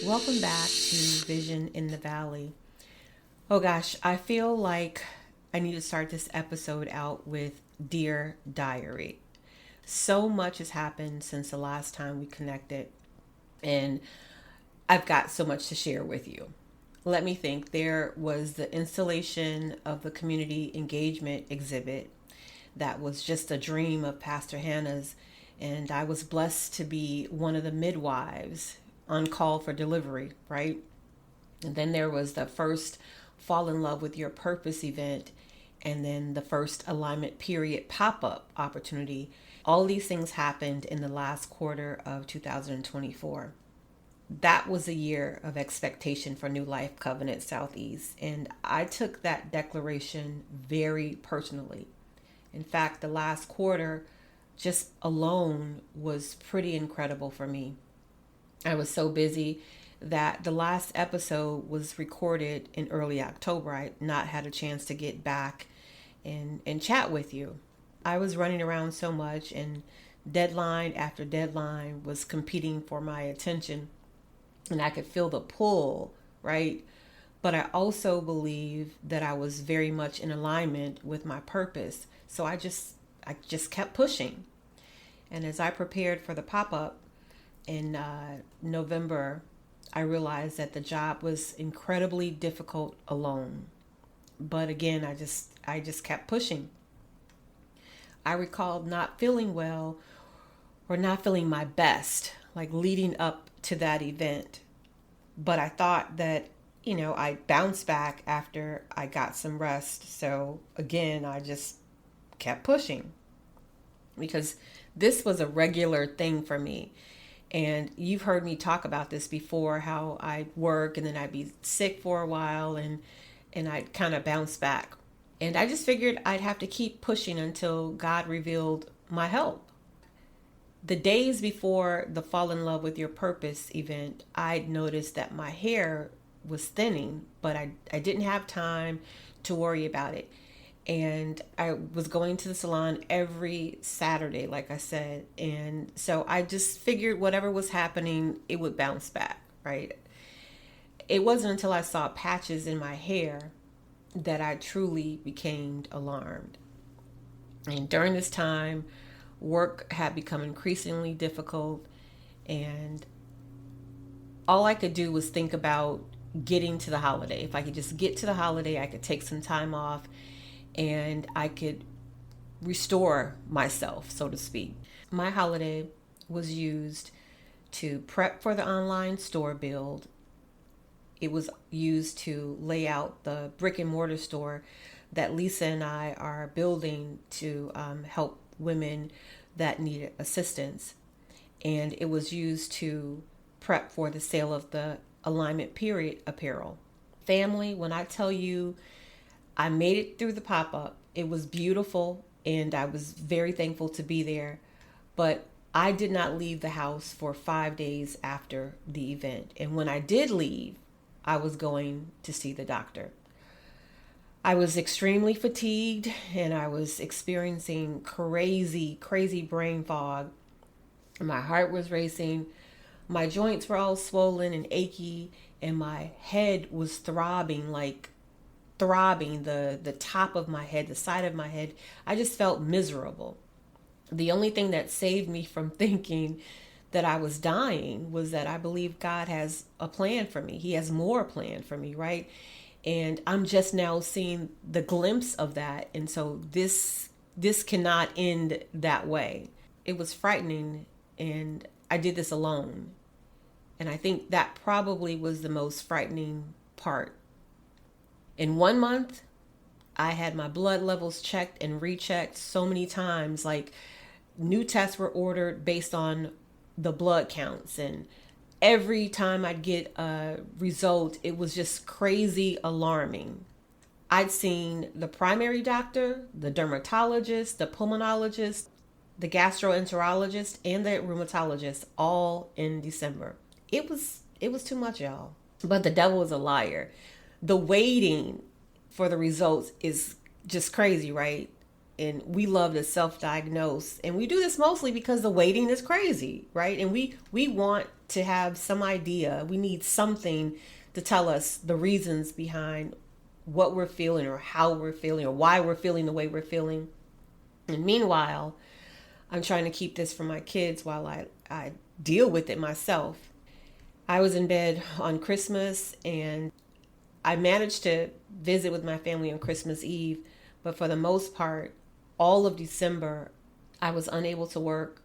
Welcome back to Vision in the Valley. Oh gosh, I feel like I need to start this episode out with Dear Diary. So much has happened since the last time we connected, and I've got so much to share with you. Let me think. There was the installation of the community engagement exhibit that was just a dream of Pastor Hannah's, and I was blessed to be one of the midwives on call for delivery, right? And then there was the first Fall in Love with Your Purpose event, and then the first alignment period pop up opportunity. All these things happened in the last quarter of 2024. That was a year of expectation for New Life Covenant Southeast, and I took that declaration very personally. In fact, the last quarter just alone was pretty incredible for me. I was so busy that the last episode was recorded in early October. I not had a chance to get back and chat with you. I was running around so much, and deadline after deadline was competing for my attention, and I could feel the pull, right? But I also believe that I was very much in alignment with my purpose. So I just kept pushing. And as I prepared for the pop-up in November, I realized that the job was incredibly difficult alone. But again, I just kept pushing. I recalled not feeling well or not feeling my best, like leading up to that event. But I thought that, I bounced back after I got some rest. So again, I just kept pushing because this was a regular thing for me. And you've heard me talk about this before, how I work and then I'd be sick for a while and I'd kind of bounce back. And I just figured I'd have to keep pushing until God revealed my help. The days before the Fall in Love with Your Purpose event, I'd noticed that my hair was thinning, but I didn't have time to worry about it. And I was going to the salon every Saturday, like I said. And so I just figured whatever was happening, it would bounce back, right? It wasn't until I saw patches in my hair that I truly became alarmed. And during this time, work had become increasingly difficult, and all I could do was think about getting to the holiday. If I could just get to the holiday, I could take some time off and I could restore myself, so to speak. My holiday was used to prep for the online store build. It was used to lay out the brick and mortar store that Lisa and I are building to help women that needed assistance. And it was used to prep for the sale of the alignment period apparel. Family, when I tell you I made it through the pop up, it was beautiful and I was very thankful to be there. But I did not leave the house for 5 days after the event. And when I did leave, I was going to see the doctor. I was extremely fatigued and I was experiencing crazy brain fog. My heart was racing. My joints were all swollen and achy, and my head was throbbing, the top of my head, the side of my head. I just felt miserable. The only thing that saved me from thinking that I was dying was that I believe God has a plan for me. He has more planned for me, right? And I'm just now seeing the glimpse of that. And so this cannot end that way. It was frightening, and I did this alone. And I think that probably was the most frightening part. In 1 month, I had my blood levels checked and rechecked so many times. Like, new tests were ordered based on the blood counts, and every time I'd get a result, it was just crazy alarming. I'd seen the primary doctor, the dermatologist, the pulmonologist, the gastroenterologist, and the rheumatologist all in December. It was too much, y'all. But the devil is a liar. The waiting for the results is just crazy, right? And we love to self-diagnose, and we do this mostly because the waiting is crazy, right? And we want to have some idea. We need something to tell us the reasons behind what we're feeling, or how we're feeling, or why we're feeling the way we're feeling. And meanwhile, I'm trying to keep this from my kids while I deal with it myself. I was in bed on Christmas, and I managed to visit with my family on Christmas Eve, but for the most part, all of December, I was unable to work,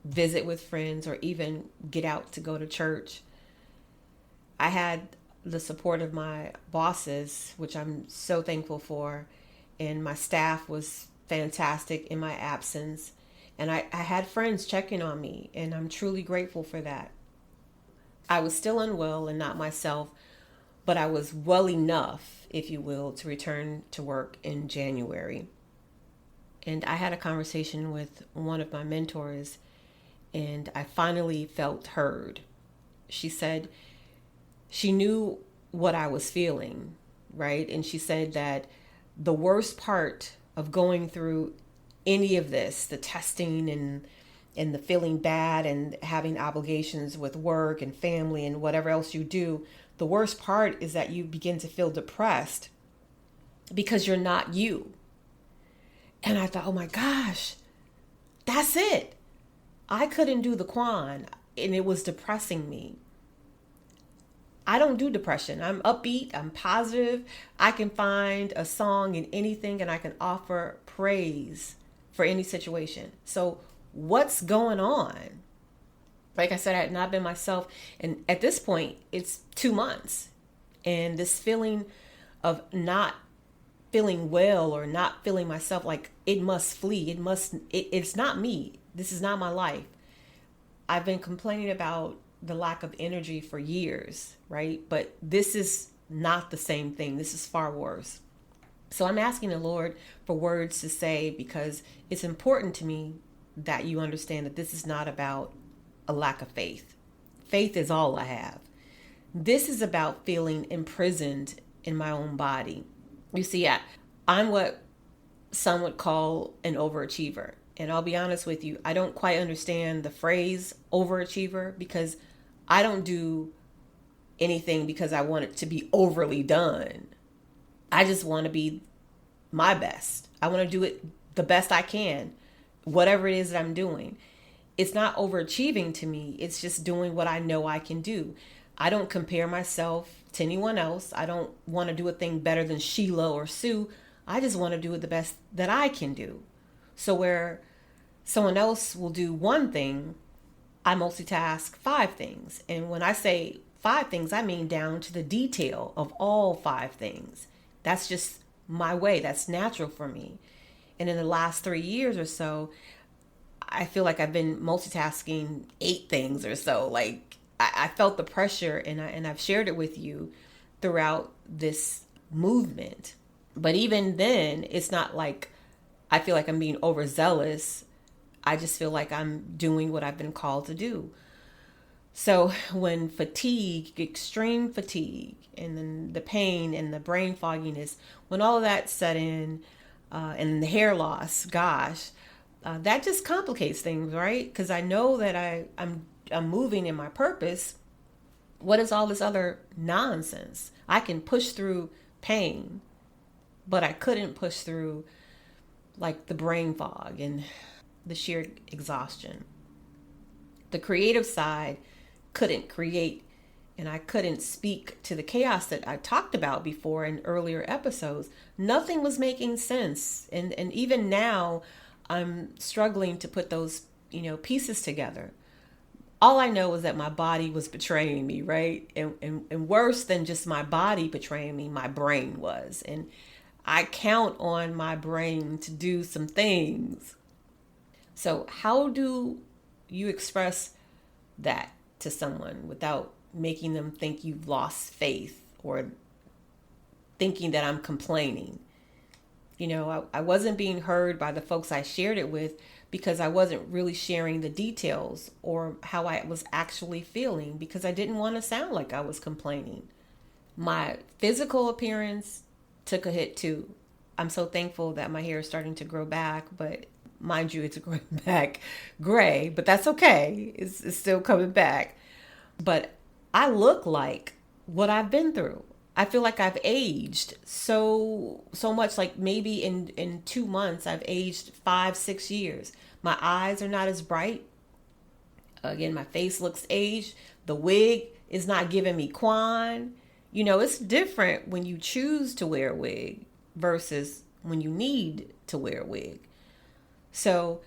visit with friends, or even get out to go to church. I had the support of my bosses, which I'm so thankful for, and my staff was fantastic in my absence. And I had friends checking on me, and I'm truly grateful for that. I was still unwell and not myself, but I was well enough, if you will, to return to work in January. And I had a conversation with one of my mentors, and I finally felt heard. She said she knew what I was feeling, right? And she said that the worst part of going through any of this, the testing and the feeling bad and having obligations with work and family and whatever else you do, the worst part is that you begin to feel depressed because you're not you. And I thought, oh my gosh, that's it. I couldn't do the Quan, and it was depressing me. I don't do depression. I'm upbeat. I'm positive. I can find a song in anything, and I can offer praise for any situation. So what's going on? Like I said, I had not been myself. And at this point, it's 2 months. And this feeling of not feeling well or not feeling myself, like it must flee. It's not me. This is not my life. I've been complaining about the lack of energy for years, right? But this is not the same thing. This is far worse. So I'm asking the Lord for words to say, because it's important to me that you understand that this is not about a lack of faith. Faith is all I have. This is about feeling imprisoned in my own body. You see, I'm what some would call an overachiever. And I'll be honest with you, I don't quite understand the phrase overachiever, because I don't do anything because I want it to be overly done. I just want to be my best. I want to do it the best I can, whatever it is that I'm doing. It's not overachieving to me. It's just doing what I know I can do. I don't compare myself to anyone else. I don't want to do a thing better than Sheila or Sue. I just want to do it the best that I can do. So where someone else will do one thing, I multitask 5 things. And when I say 5 things, I mean down to the detail of all 5 things. That's just my way. That's natural for me. And in the last 3 years or so, I feel like I've been multitasking 8 things or so. Like I felt the pressure, and I've shared it with you throughout this movement. But even then, it's not like I feel like I'm being overzealous. I just feel like I'm doing what I've been called to do. So when fatigue, extreme fatigue, and then the pain and the brain fogginess, when all of that set in, and the hair loss, gosh, that just complicates things, right? Because I know that I'm moving in my purpose. What is all this other nonsense? I can push through pain, but I couldn't push through like the brain fog and the sheer exhaustion. The creative side couldn't create, and I couldn't speak to the chaos that I talked about before in earlier episodes. Nothing was making sense. And even now I'm struggling to put those, pieces together. All I know is that my body was betraying me, right? And worse than just my body betraying me, my brain was. And I count on my brain to do some things. So how do you express that to someone without making them think you've lost faith or thinking that I'm complaining? I wasn't being heard by the folks I shared it with because I wasn't really sharing the details or how I was actually feeling, because I didn't want to sound like I was complaining. My physical appearance took a hit too. I'm so thankful that my hair is starting to grow back, but mind you, it's growing back gray, but that's okay. It's still coming back. But I look like what I've been through. I feel like I've aged so much. Like maybe in 2 months, I've aged 5 6 years. My eyes are not as bright. Again, my face looks aged. The wig is not giving me quan. It's different when you choose to wear a wig versus when you need to wear a wig. So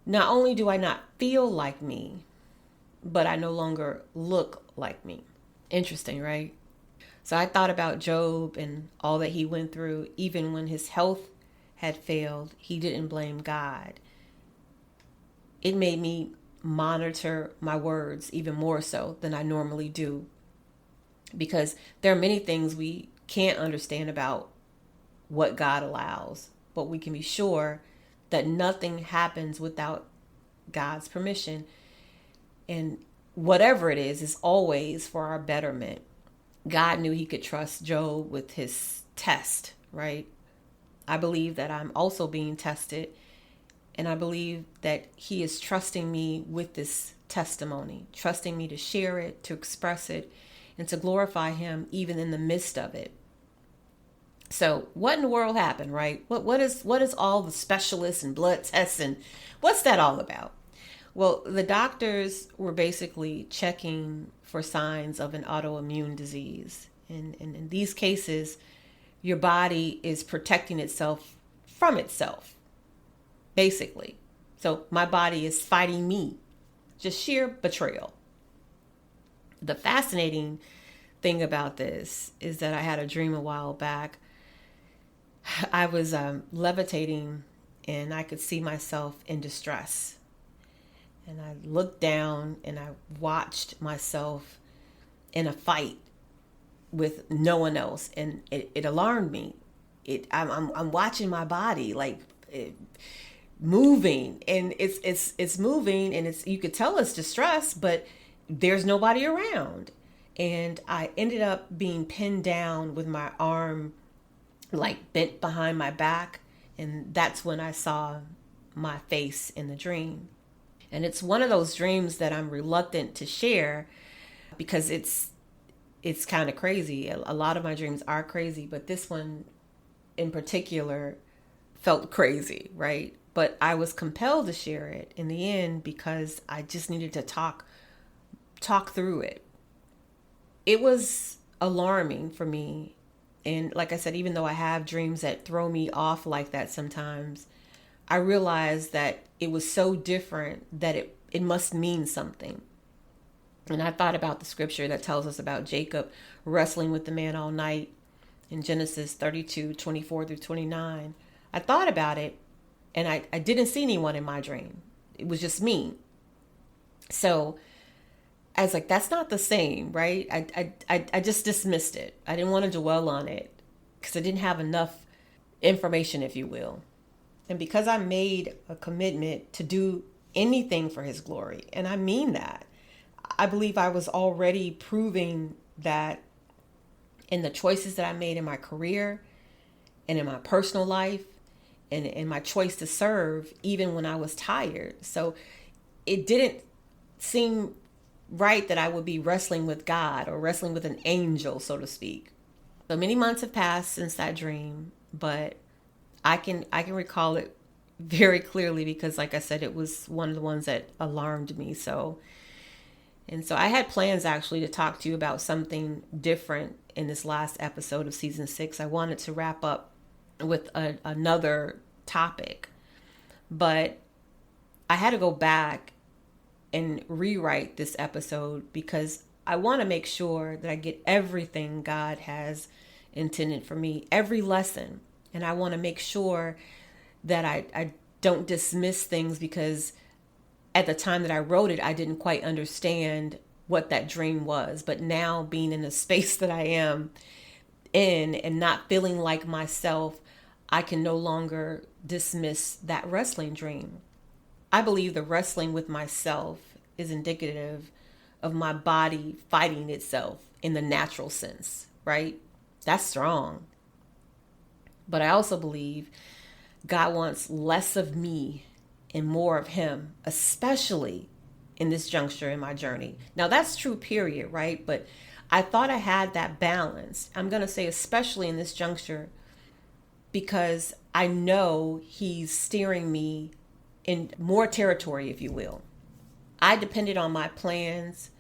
not only do I not feel like me, but I no longer look like me. Interesting, right? So I thought about Job and all that he went through. Even when his health had failed, he didn't blame God. It made me monitor my words even more so than I normally do, because there are many things we can't understand about what God allows, but we can be sure that nothing happens without God's permission. And whatever it is always for our betterment. God knew he could trust Job with his test, right? I believe that I'm also being tested, and I believe that he is trusting me with this testimony, trusting me to share it, to express it, and to glorify him even in the midst of it. So what in the world happened, right? What is all the specialists and blood tests and what's that all about? Well, the doctors were basically checking for signs of an autoimmune disease. And in these cases, your body is protecting itself from itself, basically. So my body is fighting me, just sheer betrayal. The fascinating thing about this is that I had a dream a while back. I was levitating and I could see myself in distress. And I looked down and I watched myself in a fight with no one else, and it alarmed me. I'm watching my body like moving, and it's moving, and you could tell it's distress, but there's nobody around. And I ended up being pinned down with my arm like bent behind my back, and that's when I saw my face in the dream. And it's one of those dreams that I'm reluctant to share because it's kind of crazy. A lot of my dreams are crazy, but this one in particular felt crazy, right? But I was compelled to share it in the end because I just needed to talk through it. It was alarming for me. And like I said, even though I have dreams that throw me off like that sometimes, I realized that it was so different that it must mean something. And I thought about the scripture that tells us about Jacob wrestling with the man all night in Genesis 32:24-29. I thought about it, and I didn't see anyone in my dream. It was just me. So I was like, that's not the same, right? I just dismissed it. I didn't want to dwell on it because I didn't have enough information, if you will. And because I made a commitment to do anything for his glory, and I mean that, I believe I was already proving that in the choices that I made in my career and in my personal life and in my choice to serve, even when I was tired. So it didn't seem right that I would be wrestling with God or wrestling with an angel, so to speak. So many months have passed since that dream, but I can recall it very clearly because, like I said, it was one of the ones that alarmed me. So I had plans actually to talk to you about something different in this last episode of season 6. I wanted to wrap up with another topic, but I had to go back and rewrite this episode because I want to make sure that I get everything God has intended for me, every lesson. And I want to make sure that I don't dismiss things because at the time that I wrote it, I didn't quite understand what that dream was. But now being in the space that I am in and not feeling like myself, I can no longer dismiss that wrestling dream. I believe the wrestling with myself is indicative of my body fighting itself in the natural sense, right? That's strong. But I also believe God wants less of me and more of him, especially in this juncture in my journey. Now, that's true, period, right? But I thought I had that balance. I'm going to say, especially in this juncture, because I know he's steering me in more territory, if you will. I depended on my plans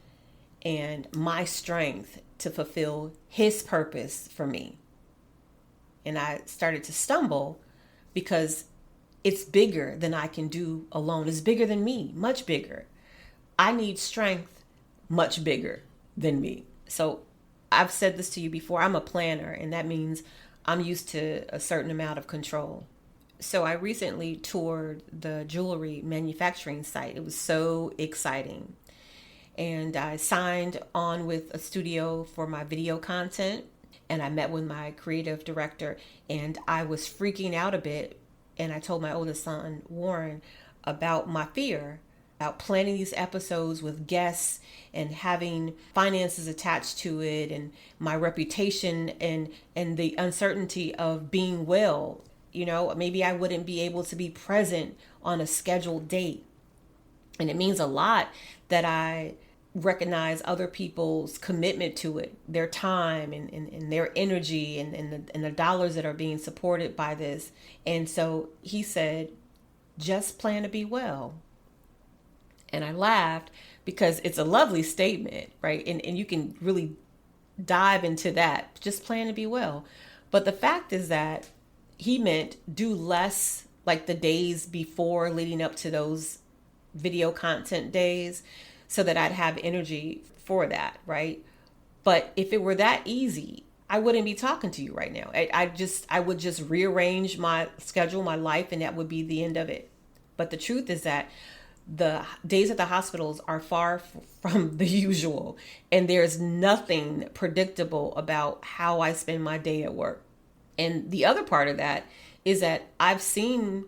and my strength to fulfill his purpose for me. And I started to stumble because it's bigger than I can do alone. It's bigger than me, much bigger. I need strength much bigger than me. So I've said this to you before. I'm a planner, and that means I'm used to a certain amount of control. So I recently toured the jewelry manufacturing site. It was so exciting. And I signed on with a studio for my video content. And I met with my creative director, and I was freaking out a bit. And I told my oldest son, Warren, about my fear about planning these episodes with guests and having finances attached to it, and my reputation, and the uncertainty of being well. Maybe I wouldn't be able to be present on a scheduled date. And it means a lot that I recognize other people's commitment to it, their time and their energy, and the dollars that are being supported by this. And so he said, just plan to be well. And I laughed because it's a lovely statement, right? And you can really dive into that. Just plan to be well. But the fact is that he meant do less, like the days before leading up to those video content days, so that I'd have energy for that, right? But if it were that easy, I wouldn't be talking to you right now. I would just rearrange my schedule, my life, and that would be the end of it. But the truth is that the days at the hospitals are far from the usual, and there's nothing predictable about how I spend my day at work. And the other part of that is that I've seen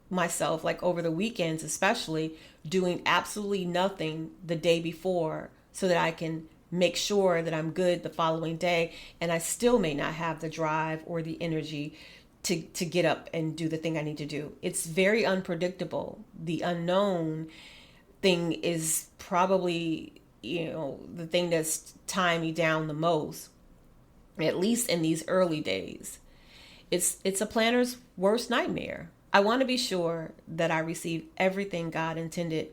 myself, like over the weekends especially, doing absolutely nothing the day before so that I can make sure that I'm good the following day. And I still may not have the drive or the energy to get up and do the thing I need to do. It's very unpredictable. The unknown thing is probably, the thing that's tying me down the most, at least in these early days. It's a planner's worst nightmare. I want to be sure that I receive everything God intended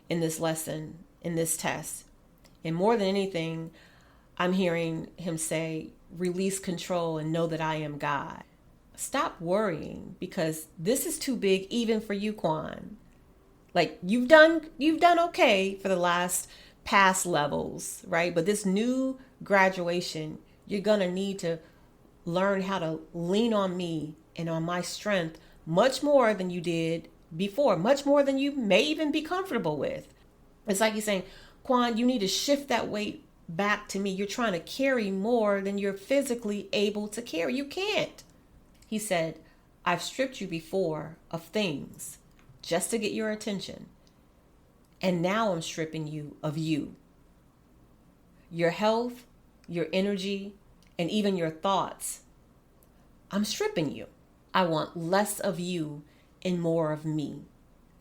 in this lesson, in this test. And more than anything, I'm hearing him say, release control and know that I am God. Stop worrying, because this is too big even for you, Quan. Like you've done okay for the last past levels, right? But this new graduation, you're going to need to learn how to lean on me and on my strength much more than you did before, much more than you may even be comfortable with. It's like he's saying, Quan, you need to shift that weight back to me. You're trying to carry more than you're physically able to carry. You can't. He said, I've stripped you before of things just to get your attention. And now I'm stripping you of you. Your health, your energy, and even your thoughts. I'm stripping you. I want less of you and more of me.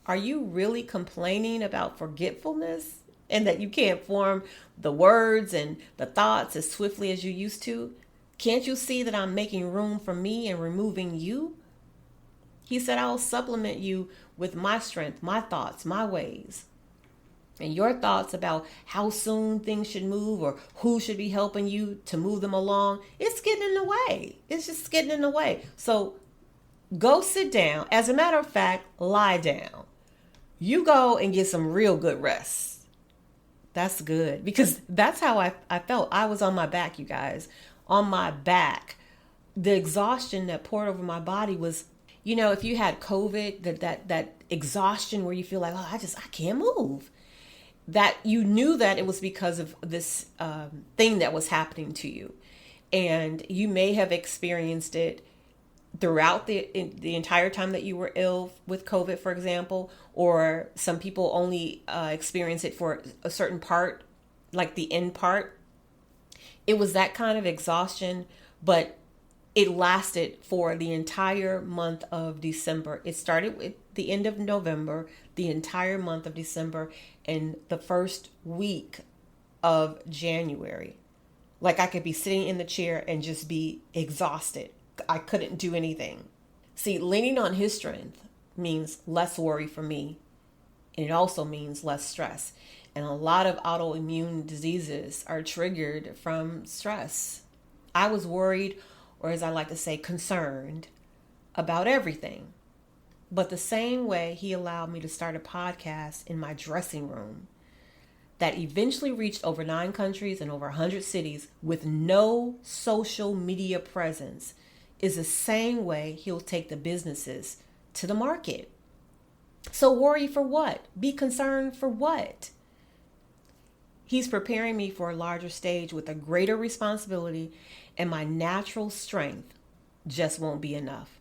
Are you really complaining about forgetfulness and that you can't form the words and the thoughts as swiftly as you used to? Can't you see that I'm making room for me and removing you? He said, I'll supplement you with my strength, my thoughts, my ways. And your thoughts about how soon things should move or who should be helping you to move them along, it's getting in the way. It's just getting in the way. So go sit down. As a matter of fact, lie down. You go and get some real good rest. That's good, because that's how I felt. I was on my back, you guys. On my back. The exhaustion that poured over my body was, if you had COVID, that exhaustion where you feel like, I can't move. That you knew that it was because of this thing that was happening to you. And you may have experienced it throughout the entire time that you were ill with COVID, for example, or some people only experience it for a certain part, like the end part. It was that kind of exhaustion, but It lasted for the entire month of December. It started at the end of November, the entire month of December, and the first week of January. Like I could be sitting in the chair and just be exhausted. I couldn't do anything. See, leaning on his strength means less worry for me. And it also means less stress. And a lot of autoimmune diseases are triggered from stress. I was worried, or as I like to say, concerned about everything. But the same way he allowed me to start a podcast in my dressing room that eventually reached over 9 countries and over 100 cities with no social media presence is the same way he'll take the businesses to the market. So worry for what? Be concerned for what? He's preparing me for a larger stage with a greater responsibility, and my natural strength just won't be enough.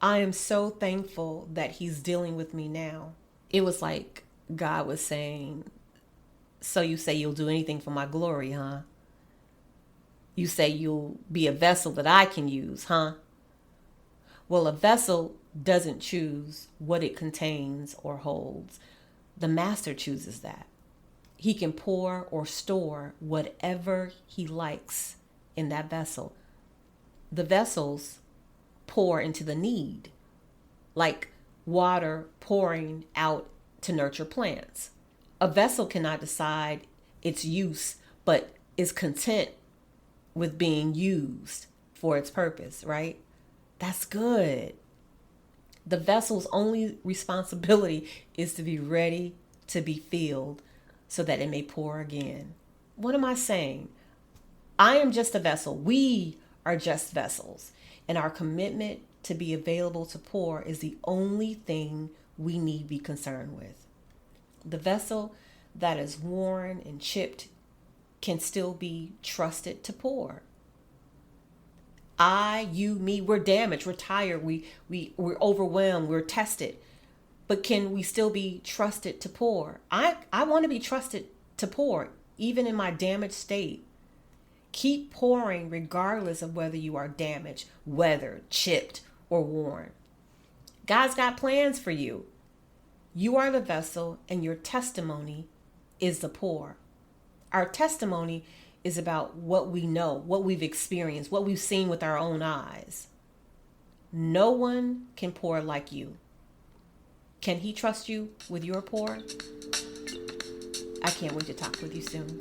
I am so thankful that he's dealing with me now. It was like God was saying, so you say you'll do anything for my glory, huh? You say you'll be a vessel that I can use, huh? Well, a vessel doesn't choose what it contains or holds. The master chooses that. He can pour or store whatever he likes in that vessel. The vessels pour into the need, like water pouring out to nurture plants. A vessel cannot decide its use, but is content with being used for its purpose, right? That's good. The vessel's only responsibility is to be ready to be filled so that it may pour again. What am I saying? I am just a vessel. We are just vessels. And our commitment to be available to pour is the only thing we need be concerned with. The vessel that is worn and chipped can still be trusted to pour. You, me, we're damaged, we're tired, we're overwhelmed, we're tested. But can we still be trusted to pour? I want to be trusted to pour, even in my damaged state. Keep pouring regardless of whether you are damaged, weathered, chipped, or worn. God's got plans for you. You are the vessel, and your testimony is the pour. Our testimony is about what we know, what we've experienced, what we've seen with our own eyes. No one can pour like you. Can he trust you with your pour? I can't wait to talk with you soon.